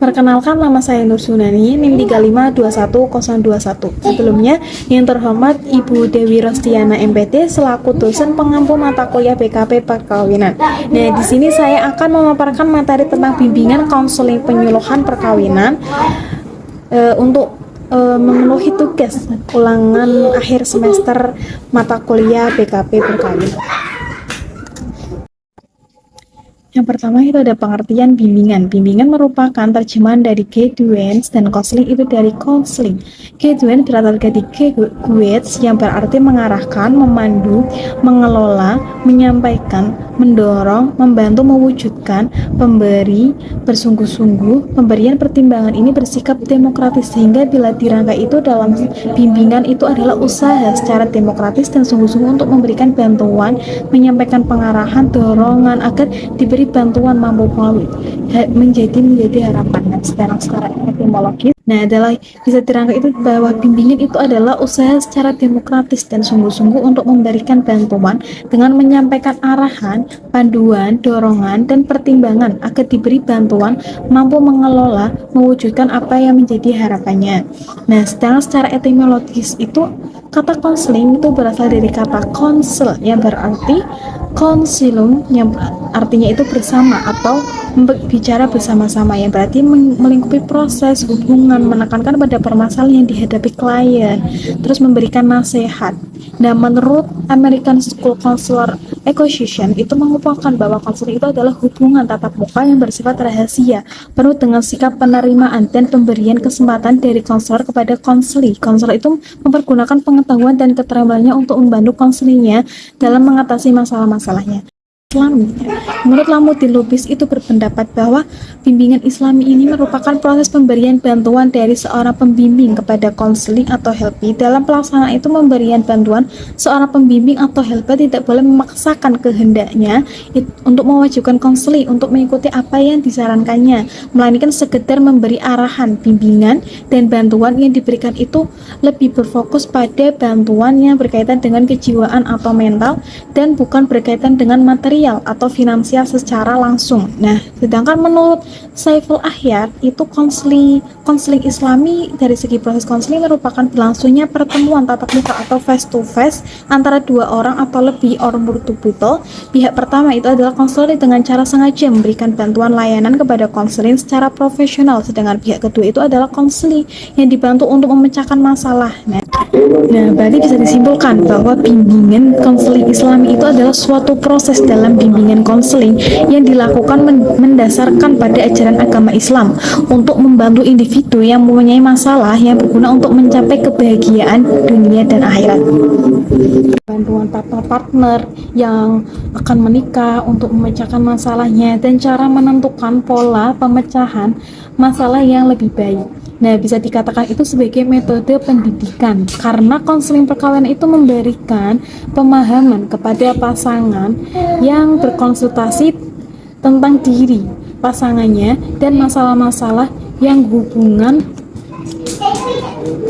Perkenalkan, nama saya Nur Sunani, NIM 35210121. Sebelumnya, yang terhormat Ibu Dewi Rostiana MPT selaku dosen pengampu mata kuliah BKP Perkawinan. Nah, di sini saya akan memaparkan materi tentang bimbingan konseling penyuluhan perkawinan untuk memenuhi tugas ulangan akhir semester mata kuliah BKP Perkawinan. Yang pertama itu ada pengertian bimbingan. Bimbingan merupakan terjemahan dari guidance dan counseling itu dari counseling. Guidance berasal dari guides yang berarti mengarahkan, memandu, mengelola, menyampaikan, mendorong, membantu mewujudkan, pemberi, bersungguh-sungguh. Pemberian pertimbangan ini bersikap demokratis sehingga bila dirangkai itu dalam bimbingan itu adalah usaha secara demokratis dan sungguh-sungguh untuk memberikan bantuan, menyampaikan pengarahan, dorongan agar diberi bantuan mampu menjadi harapan. Sekarang etimologis, nah adalah bisa dirangkai itu bahwa bimbingan itu adalah usaha secara demokratis dan sungguh-sungguh untuk memberikan bantuan dengan menyampaikan arahan, panduan, dorongan, dan pertimbangan agar diberi bantuan mampu mengelola, mewujudkan apa yang menjadi harapannya. Nah, sedangkan secara etimologis itu kata konseling itu berasal dari kata konsel yang berarti konsilum yang artinya itu bersama atau bicara bersama-sama, yang berarti melingkupi proses hubungan, menekankan pada permasalahan yang dihadapi klien, terus memberikan nasihat. Nah, menurut American School Counselor Association itu mengupakan bahwa konseling itu adalah hubungan tatap muka yang bersifat rahasia, penuh dengan sikap penerimaan dan pemberian kesempatan dari konselor kepada konseli. Konselor itu mempergunakan pengetahuan dan keterampilannya untuk membantu konselinya dalam mengatasi masalah-masalahnya. Islami. Menurut Lamuddin Lubis itu berpendapat bahwa bimbingan Islami ini merupakan proses pemberian bantuan dari seorang pembimbing kepada konseling atau helpee. Dalam pelaksanaan itu pemberian bantuan, seorang pembimbing atau helpee tidak boleh memaksakan kehendaknya untuk mewajibkan konseling untuk mengikuti apa yang disarankannya, melainkan sekedar memberi arahan, bimbingan, dan bantuan yang diberikan itu lebih berfokus pada bantuan yang berkaitan dengan kejiwaan atau mental dan bukan berkaitan dengan materi atau finansial secara langsung. Nah, sedangkan menurut Saiful Ahyar itu konseling Islami dari segi proses konseling merupakan berlangsungnya pertemuan tatap muka atau face to face antara dua orang atau lebih orang bertubuh. Pihak pertama itu adalah konselor dengan cara sengaja memberikan bantuan layanan kepada konseling secara profesional, sedangkan pihak kedua itu adalah konseling yang dibantu untuk memecahkan masalah. Nah, berarti bisa disimpulkan bahwa bimbingan konseling Islami itu adalah suatu proses dalam bimbingan konseling yang dilakukan mendasarkan pada ajaran agama Islam untuk membantu individu yang mempunyai masalah yang berguna untuk mencapai kebahagiaan dunia dan akhirat. Bantuan partner yang akan menikah untuk memecahkan masalahnya dan cara menentukan pola pemecahan masalah yang lebih baik. Nah, bisa dikatakan itu sebagai metode pendidikan karena konseling perkawinan itu memberikan pemahaman kepada pasangan yang berkonsultasi tentang diri pasangannya dan masalah-masalah yang hubungan.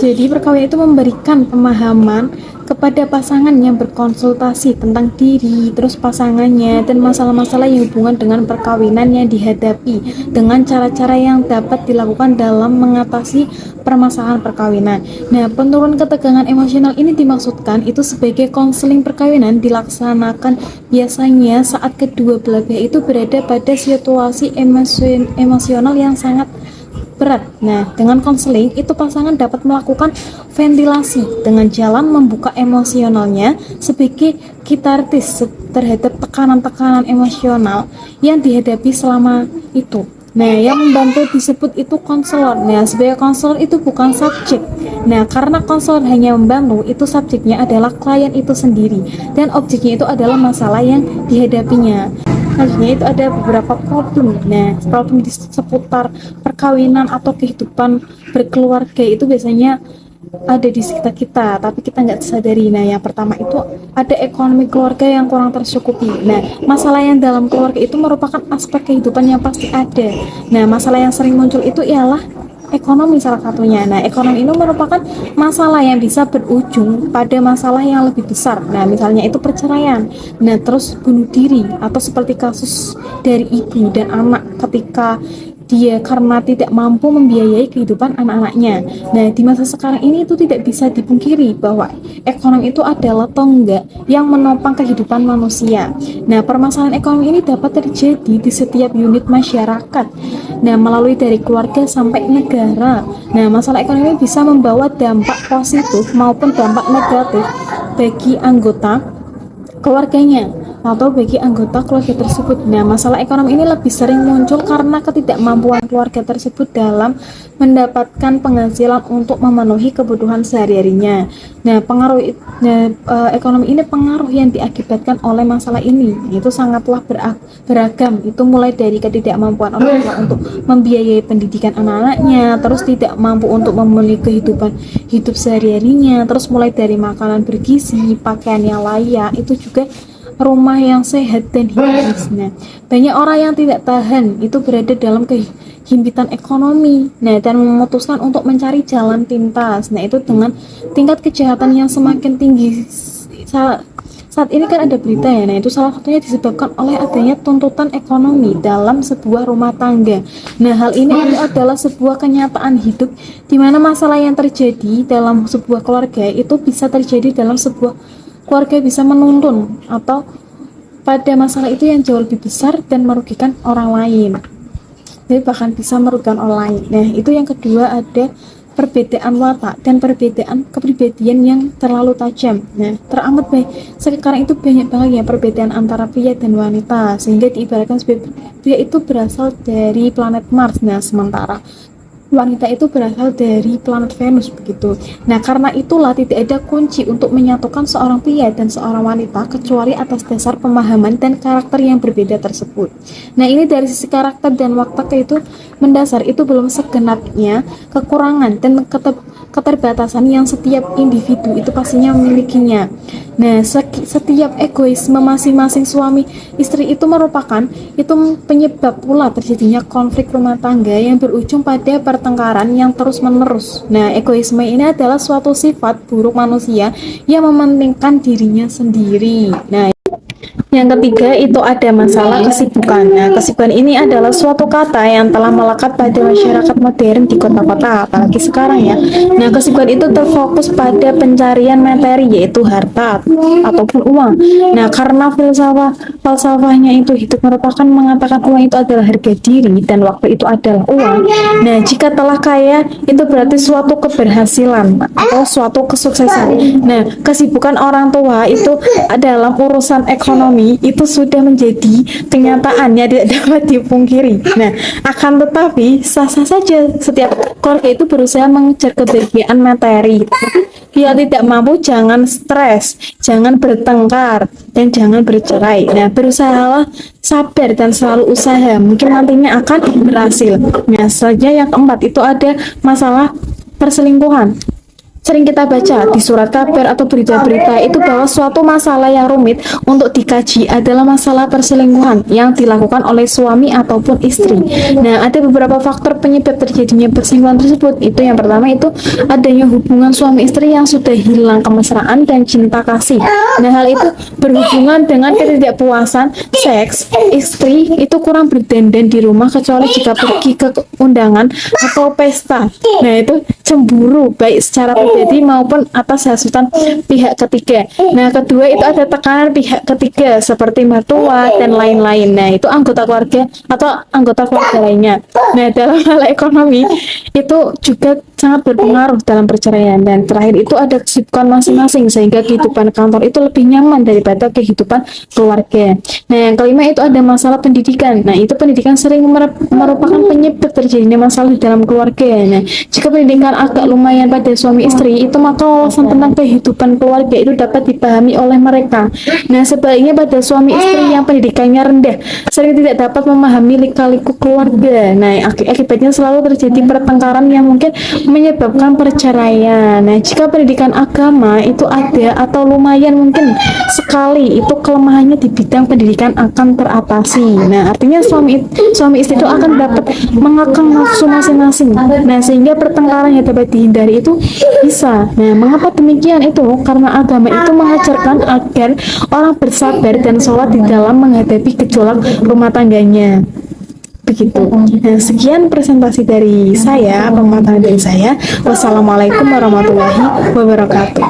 Jadi perkawinan itu memberikan pemahaman kepada pasangan yang berkonsultasi tentang diri, terus pasangannya, dan masalah-masalah yang hubungan dengan perkawinan yang dihadapi dengan cara-cara yang dapat dilakukan dalam mengatasi permasalahan perkawinan. Nah, penurun ketegangan emosional ini dimaksudkan itu sebagai konseling perkawinan dilaksanakan biasanya saat kedua belah pihak itu berada pada situasi emosional yang sangat berat. Nah, dengan konseling itu pasangan dapat melakukan ventilasi dengan jalan membuka emosionalnya sebagai kitartis terhadap tekanan-tekanan emosional yang dihadapi selama itu. Nah, yang membantu disebut itu konselor. Nah, sebagai konselor itu bukan subjek. Nah, karena konselor hanya membantu, itu subjeknya adalah klien itu sendiri dan objeknya itu adalah masalah yang dihadapinya. Selanjutnya itu ada beberapa problem. Nah, problem di seputar perkawinan atau kehidupan berkeluarga itu biasanya ada di sekitar kita, tapi kita nggak sadari. Nah, yang pertama itu ada ekonomi keluarga yang kurang tercukupi. Nah, masalah yang dalam keluarga itu merupakan aspek kehidupan yang pasti ada. Nah, masalah yang sering muncul itu ialah ekonomi salah satunya. Nah, ekonomi ini merupakan masalah yang bisa berujung pada masalah yang lebih besar. Nah, misalnya itu perceraian. Nah, terus bunuh diri atau seperti kasus dari ibu dan anak ketika dia karena tidak mampu membiayai kehidupan anak-anaknya. Nah, di masa sekarang ini itu tidak bisa dipungkiri bahwa ekonomi itu adalah tonggak yang menopang kehidupan manusia. Nah, permasalahan ekonomi ini dapat terjadi di setiap unit masyarakat. Nah, melalui dari keluarga sampai negara. Nah, masalah ekonomi bisa membawa dampak positif maupun dampak negatif bagi anggota keluarganya atau bagi anggota keluarga tersebut. Nah, masalah ekonomi ini lebih sering muncul karena ketidakmampuan keluarga tersebut dalam mendapatkan penghasilan untuk memenuhi kebutuhan sehari-harinya. Nah, ekonomi ini pengaruh yang diakibatkan oleh masalah ini itu sangatlah beragam. Itu mulai dari ketidakmampuan orang tua untuk membiayai pendidikan anak-anaknya, terus tidak mampu untuk memenuhi kehidupan hidup sehari-harinya, terus mulai dari makanan bergizi, pakaian yang layak, itu juga rumah yang sehat dan higienis. Nah, banyak orang yang tidak tahan itu berada dalam kehimpitan ekonomi. Nah, dan memutuskan untuk mencari jalan pintas. Nah, itu dengan tingkat kejahatan yang semakin tinggi. Saat ini kan ada berita ya. Nah, itu salah satunya disebabkan oleh adanya tuntutan ekonomi dalam sebuah rumah tangga. Nah, hal ini adalah sebuah kenyataan hidup di mana masalah yang terjadi dalam sebuah keluarga itu bisa terjadi dalam sebuah keluarga bisa menuntun atau pada masalah itu yang jauh lebih besar dan merugikan orang lain. Jadi bahkan bisa merugikan orang lain. Nah, itu yang kedua ada perbedaan watak dan perbedaan kepribadian yang terlalu tajam. Nah, teramat baik. Sekarang itu banyak banget ya perbedaan antara pria dan wanita sehingga diibaratkan sebagai pria itu berasal dari planet Mars. Nah, sementara wanita itu berasal dari planet Venus begitu. Nah, karena itulah tidak ada kunci untuk menyatukan seorang pria dan seorang wanita kecuali atas dasar pemahaman dan karakter yang berbeda tersebut. Nah, ini dari sisi karakter dan watak itu mendasar itu belum segenapnya kekurangan dan keterbatasan yang setiap individu itu pastinya memilikinya. Nah, setiap egoisme masing-masing suami istri itu merupakan penyebab pula terjadinya konflik rumah tangga yang berujung pada pertengkaran yang terus-menerus. Nah, egoisme ini adalah suatu sifat buruk manusia yang mementingkan dirinya sendiri. Nah, yang ketiga itu ada masalah kesibukan. Nah, kesibukan ini adalah suatu kata yang telah melekat pada masyarakat modern di kota-kota, apalagi sekarang ya. Nah, kesibukan itu terfokus pada pencarian materi yaitu harta ataupun uang. Nah, karena falsafahnya itu hidup merupakan mengatakan uang itu adalah harga diri dan waktu itu adalah uang. Nah, jika telah kaya itu berarti suatu keberhasilan atau suatu kesuksesan. Nah, kesibukan orang tua itu dalam urusan ekonomi itu sudah menjadi kenyataannya tidak dapat dipungkiri. Nah, akan tetapi sah-sah saja setiap keluarga itu berusaha mengejar kebahagiaan materi. Bila tidak mampu jangan stres, jangan bertengkar, dan jangan bercerai. Nah, berusahalah sabar dan selalu usaha. Mungkin nantinya akan berhasil. Nah, selanjutnya yang keempat itu ada masalah perselingkuhan. Sering kita baca di surat kabar atau berita-berita itu bahwa suatu masalah yang rumit untuk dikaji adalah masalah perselingkuhan yang dilakukan oleh suami ataupun istri. Nah, ada beberapa faktor penyebab terjadinya perselingkuhan tersebut. Itu yang pertama itu adanya hubungan suami istri yang sudah hilang kemesraan dan cinta kasih. Nah, hal itu berhubungan dengan ketidakpuasan seks. Istri itu kurang berdandan di rumah kecuali jika pergi ke undangan atau pesta. Nah, itu cemburu baik secara pribadi maupun atas hasutan pihak ketiga. Nah, kedua itu ada tekanan pihak ketiga seperti mertua dan lain-lain. Nah, itu anggota keluarga atau anggota keluarga lainnya. Nah, dalam hal ekonomi itu juga sangat berpengaruh dalam perceraian. Dan terakhir itu ada kesibukan masing-masing sehingga kehidupan kantor itu lebih nyaman daripada kehidupan keluarga. Nah, yang kelima itu ada masalah pendidikan. Nah, itu pendidikan sering merupakan penyebab terjadinya masalah di dalam keluarga. Nah, jika pendidikan agak lumayan pada suami istri itu maka wawasan tentang kehidupan keluarga itu dapat dipahami oleh mereka. Nah, sebaliknya pada suami istri yang pendidikannya rendah sering tidak dapat memahami lika-liku keluarga. Nah, akibatnya selalu terjadi pertengkaran yang mungkin menyebabkan perceraian. Nah, jika pendidikan agama itu ada atau lumayan mungkin sekali itu kelemahannya di bidang pendidikan akan teratasi. Nah, artinya suami istri itu akan dapat mengekang nafsu masing-masing. Nah, sehingga pertengkaran yang dapat dihindari itu bisa. Nah, mengapa demikian itu? Karena agama itu mengajarkan agar orang bersabar dan sholat di dalam menghadapi gejolak rumah tangganya. begitu. Nah, sekian presentasi dari saya, pemaparan dari saya. Wassalamualaikum warahmatullahi wabarakatuh.